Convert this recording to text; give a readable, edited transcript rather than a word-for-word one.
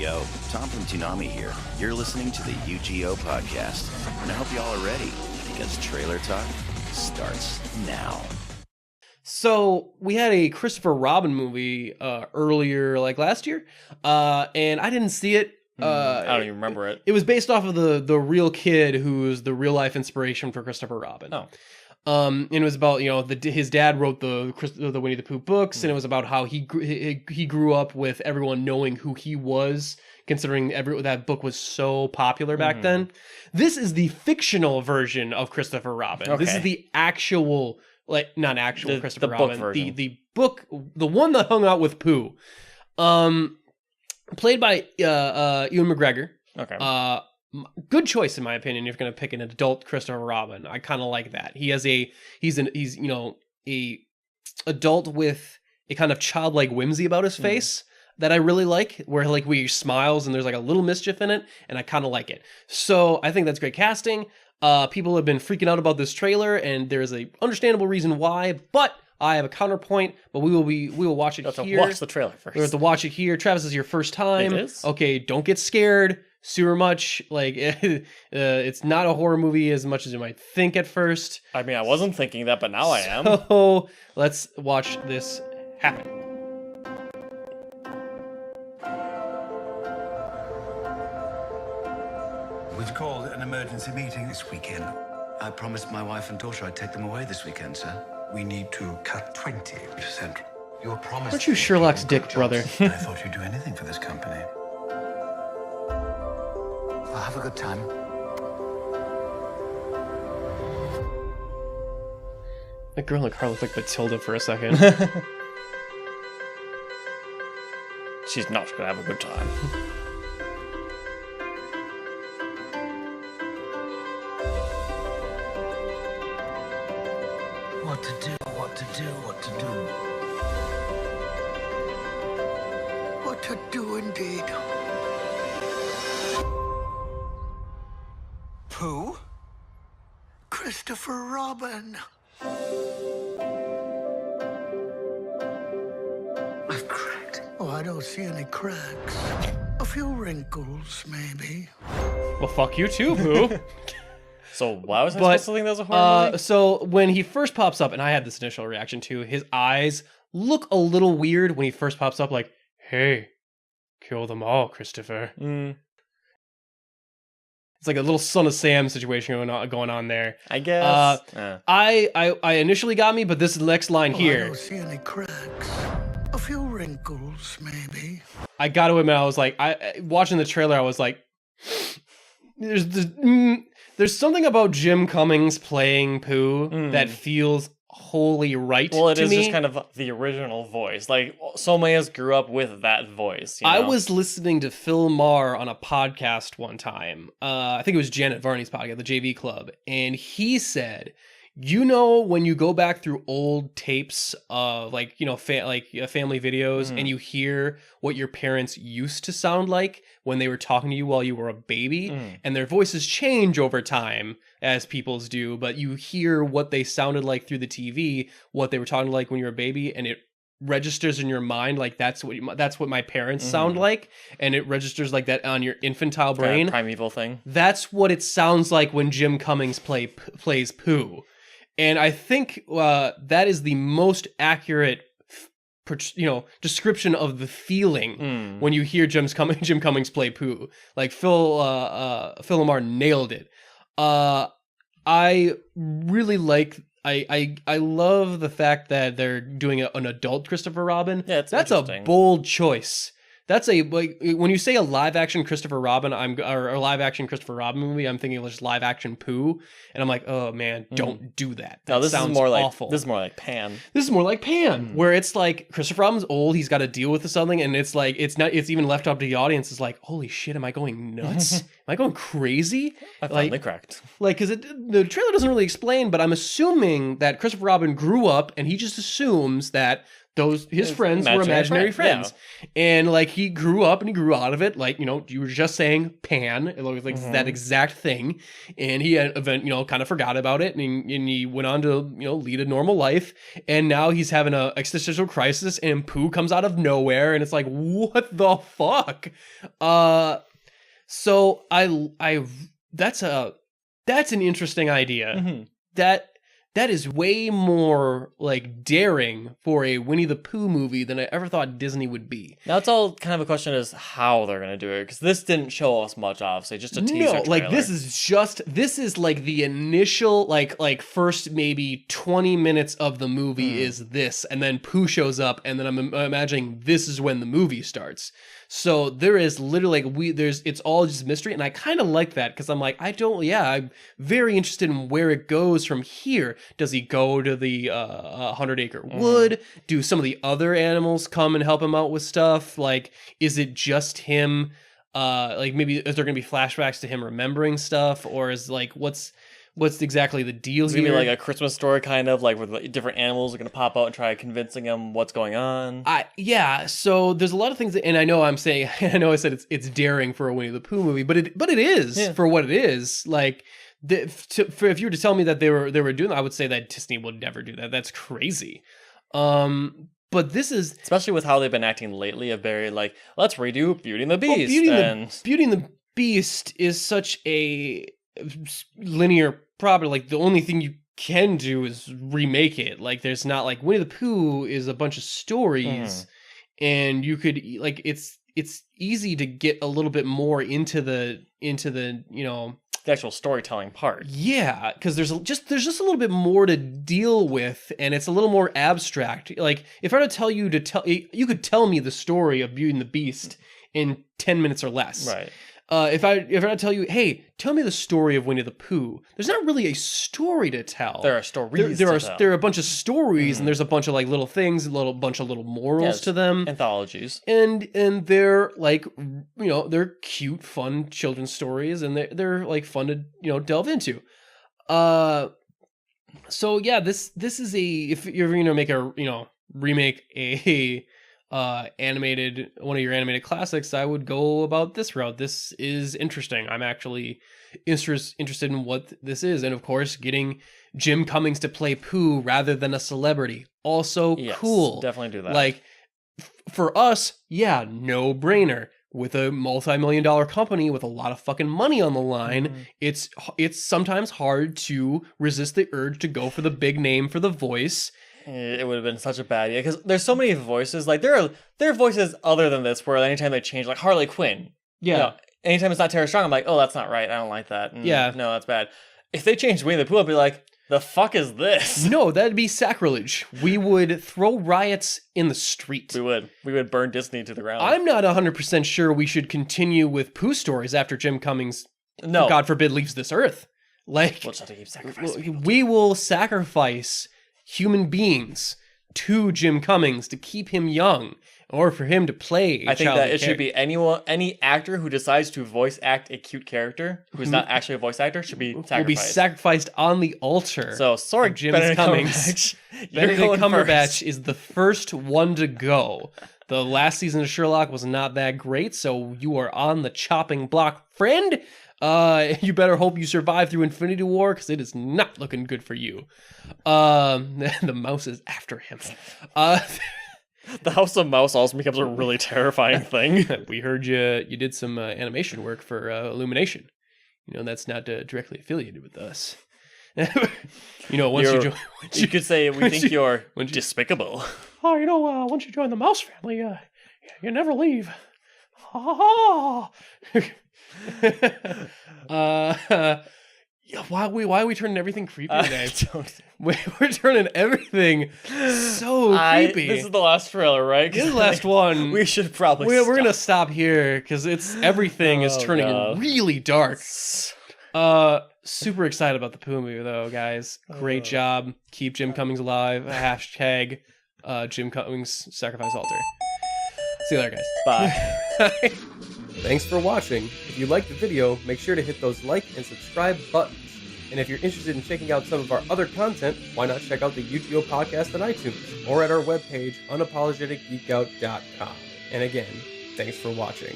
Yo, Tom from Toonami here. You're listening to the UGO podcast, and I hope you all are ready, because Trailer Talk starts now. So we had a Christopher Robin movie earlier, like last year, and I didn't see it. I don't even remember it. It was based off of the real kid who's the real life inspiration for Christopher Robin. Oh. And it was about, his dad wrote the Winnie the Pooh books, and it was about how he grew up with everyone knowing who he was, considering that book was so popular back then. This is the fictional version of Christopher Robin. Okay. This is the actual, not actual Christopher the Robin, book version. the book, the one that hung out with Pooh, played by Ewan McGregor. Okay. Good choice in my opinion if you're going to pick an adult Christopher Robin. I kind of like that. He's a adult with a kind of childlike whimsy about his face that I really like, where he smiles and there's like a little mischief in it, and I kind of like it. So I think that's great casting. People have been freaking out about this trailer, and there's a understandable reason why, but I have a counterpoint, but we will watch it here. Watch the trailer first. We have to watch it here. Travis, this is your first time. It is? Okay, don't get scared super much. It's not a horror movie as much as you might think at first. I mean, I wasn't thinking that, but now I am. So let's watch this happen. We've called an emergency meeting this weekend. I promised my wife and daughter I'd take them away this weekend, sir. We need to cut 20%. Your promise. Aren't you Sherlock's dick, brother? I thought you'd do anything for this company. I'll have a good time. That girl in the car looked like Matilda for a second. She's not going to have a good time. What to do, what to do, what to do. What to do indeed. Pooh? Christopher Robin. I've cracked. Oh, I don't see any cracks. A few wrinkles, maybe. Well, fuck you too, Pooh. So why was I supposed to think that was a horror movie? So when he first pops up, and I had this initial reaction too, his eyes look a little weird when he first pops up, like, hey, kill them all, Christopher. It's like a little Son of Sam situation going on there. I guess. I initially got me, but this next line I here, don't see any cracks. A few wrinkles, maybe. I got to admit, I was like, watching the trailer, I was like, there's something about Jim Cummings playing Pooh that feels wholly right to me. Well, it is just kind of the original voice. Like, so many of us grew up with that voice. You know? I was listening to Phil Maher on a podcast one time. I think it was Janet Varney's podcast, the JV Club. And he said, when you go back through old tapes of family videos and you hear what your parents used to sound like when they were talking to you while you were a baby, and their voices change over time as people's do, but you hear what they sounded like through the TV, what they were talking like when you were a baby, and it registers in your mind like that's what my parents sound like, and it registers like that on your infantile brain. Kind of primeval thing. That's what it sounds like when Jim Cummings plays Pooh. And I think that is the most accurate, description of the feeling when you hear Jim Cummings play Pooh. Like Phil Lamar nailed it. I really like. I love the fact that they're doing an adult Christopher Robin. Yeah, that's a bold choice. That's when you say a live action Christopher Robin, or a live action Christopher Robin movie, I'm thinking of just live action Pooh, and I'm like, oh man, don't do that. That sounds awful. This is more like Pan. This is more like Pan, where it's like Christopher Robin's old, he's got to deal with something, and it's like it's even left up to the audience. It's like, holy shit, am I going nuts? Am I going crazy? I finally cracked. Because the trailer doesn't really explain, but I'm assuming that Christopher Robin grew up, and he just assumes that his friends were imaginary friends. And like he grew up and he grew out of it. Like, you were just saying Pan, it was like that exact thing. And he had kind of forgot about it, and he went on to, lead a normal life. And now he's having a existential crisis, and Pooh comes out of nowhere, and it's like, what the fuck? So that's an interesting idea. That is way more like daring for a Winnie the Pooh movie than I ever thought Disney would be. Now it's all kind of a question is how they're going to do it, because this didn't show us much, obviously, just a teaser trailer. Like this is like the initial like first maybe 20 minutes of the movie is this, and then Pooh shows up, and then I'm imagining this is when the movie starts. So there is literally it's all just mystery, and I kind of like that, because I'm like, I'm very interested in where it goes from here. Does he go to the 100-acre wood? Do some of the other animals come and help him out with stuff? Like, is it just him? Like, maybe is there going to be flashbacks to him remembering stuff, or is like what's exactly the deal here? It's going to be like a Christmas story, kind of like where the different animals are going to pop out and try convincing him what's going on. So there's a lot of things that, and I know I said it's daring for a Winnie the Pooh movie, but it is for what it is. Like, if you were to tell me that they were doing that, I would say that Disney would never do that. That's crazy. But this is, especially with how they've been acting lately, of very like, let's redo Beauty and the Beast. Beauty and the Beast is such a linear property. Like, the only thing you can do is remake it. Like, there's not like Winnie the Pooh is a bunch of stories, and you could like it's easy to get a little bit more into the the actual storytelling part. Yeah, because there's just a little bit more to deal with, and it's a little more abstract. Like, if I were to tell you you could tell me the story of Beauty and the Beast in 10 minutes or less. Right. If I were to tell you, hey, tell me the story of Winnie the Pooh, there's not really a story to tell. There are stories. There are a bunch of stories, and there's a bunch of like little things, bunch of little morals to them. Anthologies. And they're like, they're cute, fun children's stories, and they're like fun to delve into. So yeah, this is if you're gonna make remake a one of your animated classics, I would go about this route. This is interesting. I'm actually interested in what this is, and of course, getting Jim Cummings to play Pooh rather than a celebrity, also cool. Definitely do that. Like, for us, no brainer. With a multi-million-dollar company with a lot of fucking money on the line, it's sometimes hard to resist the urge to go for the big name for the voice. It would have been such a bad idea, because there's so many voices. Like, there are voices other than this where anytime they change, like Harley Quinn. Yeah. Anytime it's not Tara Strong, I'm like, oh, that's not right. I don't like that. No, that's bad. If they changed Winnie the Pooh, I'd be like, the fuck is this? No, that'd be sacrilege. We would throw riots in the street. We would burn Disney to the ground. I'm not 100% sure we should continue with Pooh stories after Jim Cummings, God forbid, leaves this earth. Like, we'll just have to keep sacrificing. We will sacrifice human beings to Jim Cummings to keep him young, or for him to play. I think that it should be any actor who decides to voice act a cute character who's not actually a voice actor should be sacrificed. Will be sacrificed on the altar. So sorry, Jim Cummings. Benedict Cumberbatch is the first one to go. The last season of Sherlock was not that great, so you are on the chopping block, friend. You better hope you survive through Infinity War, because it is not looking good for you. The mouse is after him. The House of Mouse also becomes a really terrifying thing. We heard you did some animation work for Illumination. That's not directly affiliated with us. Once you could say we think you're despicable. Oh, once you join the mouse family, you never leave. Ha Why are we turning everything creepy today? We're turning everything so creepy. This is the last trailer, right? This is the last one. We should probably We're going to stop here, because everything is turning really dark. Super excited about the Pooh movie, though, guys. Great job. Keep Jim Cummings alive. Hashtag Jim Cummings sacrifice altar. See you later, guys. Bye. Thanks for watching. If you liked the video, make sure to hit those like and subscribe buttons. And if you're interested in checking out some of our other content, why not check out the UGO podcast on iTunes or at our webpage, unapologeticgeekout.com. And again, thanks for watching.